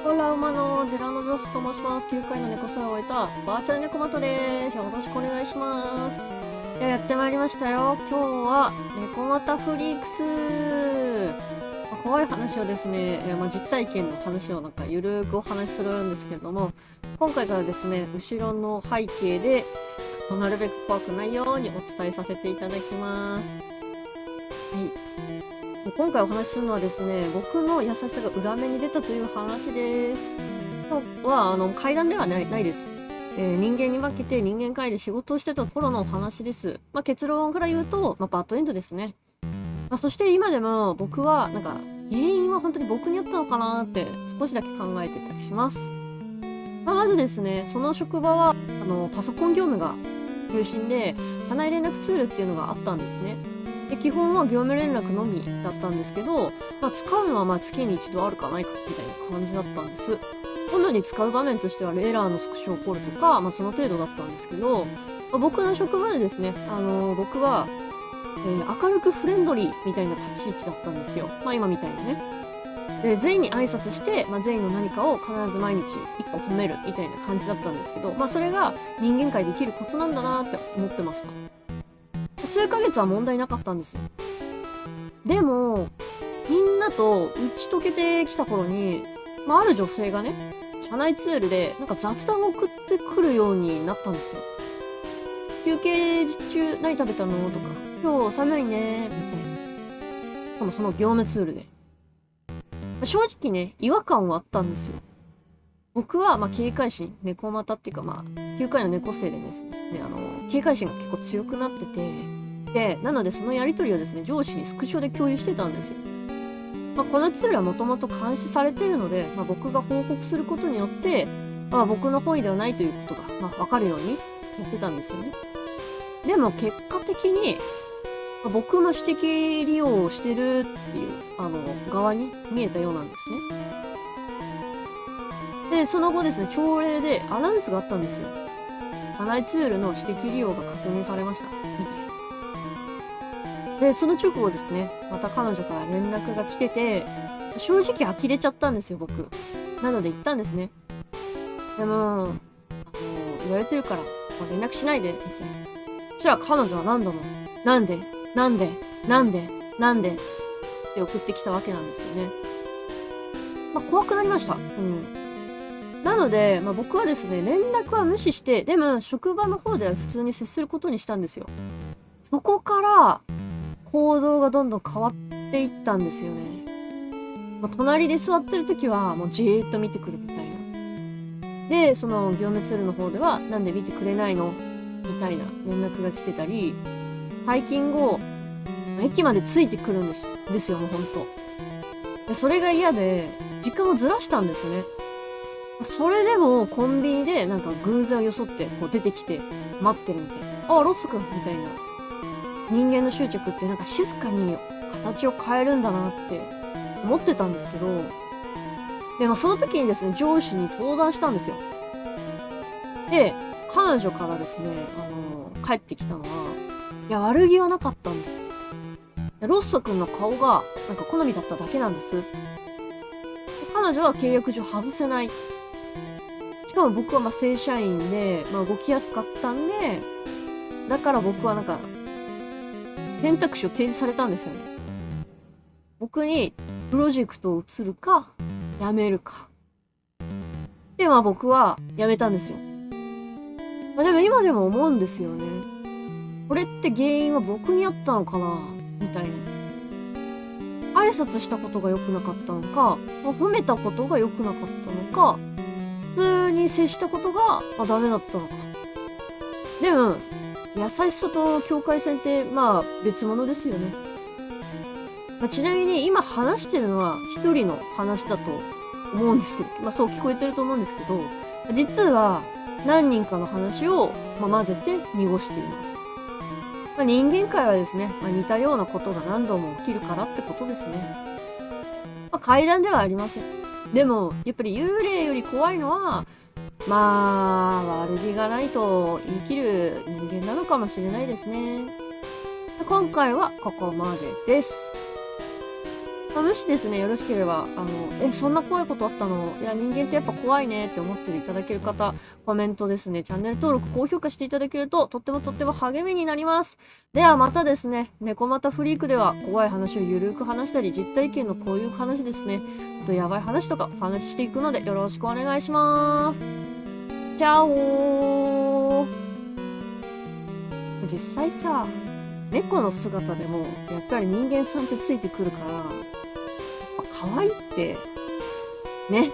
ホラー馬のジェラノ・ジョスと申します。9回の猫世話を終えたバーチャル猫マトです。よろしくお願いします。やってまいりましたよ。今日は猫マフリークス。怖い話をですね、実体験の話をゆるーくお話しするんですけれども、今回からですね、後ろの背景でなるべく怖くないようにお伝えさせていただきます。はい。今回お話しするのはですね、僕の優しさが裏目に出たという話です。怪談ではないです。人間に負けて人間界で仕事をしてた頃のお話です。結論から言うと、バッドエンドですね。そして今でも僕は原因は本当に僕にあったのかなって少しだけ考えてたりします。まずですね、その職場はパソコン業務が中心で、社内連絡ツールっていうのがあったんですね。で基本は業務連絡のみだったんですけど、使うのは月に一度あるかないかみたいな感じだったんです。主に使う場面としてはエラーのスクショを起こるとか、その程度だったんですけど、僕の職場でですね、僕は、明るくフレンドリーみたいな立ち位置だったんですよ。今みたいにね。で全員に挨拶して、全員の何かを必ず毎日1個褒めるみたいな感じだったんですけど、それが人間界で生きるコツなんだなって思ってました。数ヶ月は問題なかったんですよ。でも、みんなと打ち解けてきた頃に、ある女性がね、社内ツールで雑談を送ってくるようになったんですよ。休憩中何食べたのとか、今日寒いねみたいな。しかもその業務ツールで。正直ね、違和感はあったんですよ。僕は、警戒心、猫股っていうか、9回の猫生でですね、警戒心が結構強くなってて、で、なのでそのやりとりをですね、上司にスクショで共有してたんですよ。このツールはもともと監視されてるので、僕が報告することによって、僕の本意ではないということが、わかるようにやってたんですよね。でも結果的に、僕も私的利用をしてるっていう、側に見えたようなんですね。で、その後ですね、朝礼でアナウンスがあったんですよ。社内ツールの私的利用が確認されました。みたいな。で、その直後ですね、また彼女から連絡が来てて、正直呆れちゃったんですよ、僕。なので言ったんですね。でも、言われてるから、連絡しないで、みたいな。そしたら彼女は何度も、なんでって送ってきたわけなんですよね。怖くなりました。なので、僕はですね、連絡は無視して、でも、職場の方では普通に接することにしたんですよ。そこから、行動がどんどん変わっていったんですよね。隣で座ってる時は、もうじーっと見てくるみたいな。で、その業務ツールの方では、なんで見てくれないのみたいな連絡が来てたり、退勤後、駅までついてくるんですよ、もうほんと。でそれが嫌で、時間をずらしたんですね。それでも、コンビニで偶然を装ってこう出てきて、待ってるみたいな。あ、ロスくんみたいな。人間の執着って静かに形を変えるんだなって思ってたんですけど、でもその時にですね、上司に相談したんですよ。で、彼女からですね、帰ってきたのは、いや、悪気はなかったんです。ロッソ君の顔が好みだっただけなんです。彼女は契約上外せない。しかも僕は正社員で、動きやすかったんで、だから僕は選択肢を提示されたんですよね。僕にプロジェクトを移るか、辞めるか。で、僕は辞めたんですよ。でも今でも思うんですよね。これって原因は僕にあったのかなみたいな。挨拶したことが良くなかったのか、褒めたことが良くなかったのか、普通に接したことが、ダメだったのか。でも、優しさと境界線って別物ですよね。ちなみに今話してるのは一人の話だと思うんですけど、そう聞こえてると思うんですけど、実は何人かの話を、混ぜて濁しています。人間界はですね、似たようなことが何度も起きるからってことですね。怪談ではありません。でも、やっぱり幽霊より怖いのは、悪気がないと言い切る人間なのかもしれないですね。今回はここまでです。もしですね、よろしければ、そんな怖いことあったの？いや、人間ってやっぱ怖いねって思っていただける方、コメントですね、チャンネル登録、高評価していただけると、とっても励みになります。ではまたですね、猫又フリークでは、怖い話をゆるく話したり、実体験のこういう話ですね、あとやばい話とかお話ししていくので、よろしくお願いします。チャオー。実際さ、猫の姿でも、やっぱり人間さんってついてくるから、可愛いって、ね。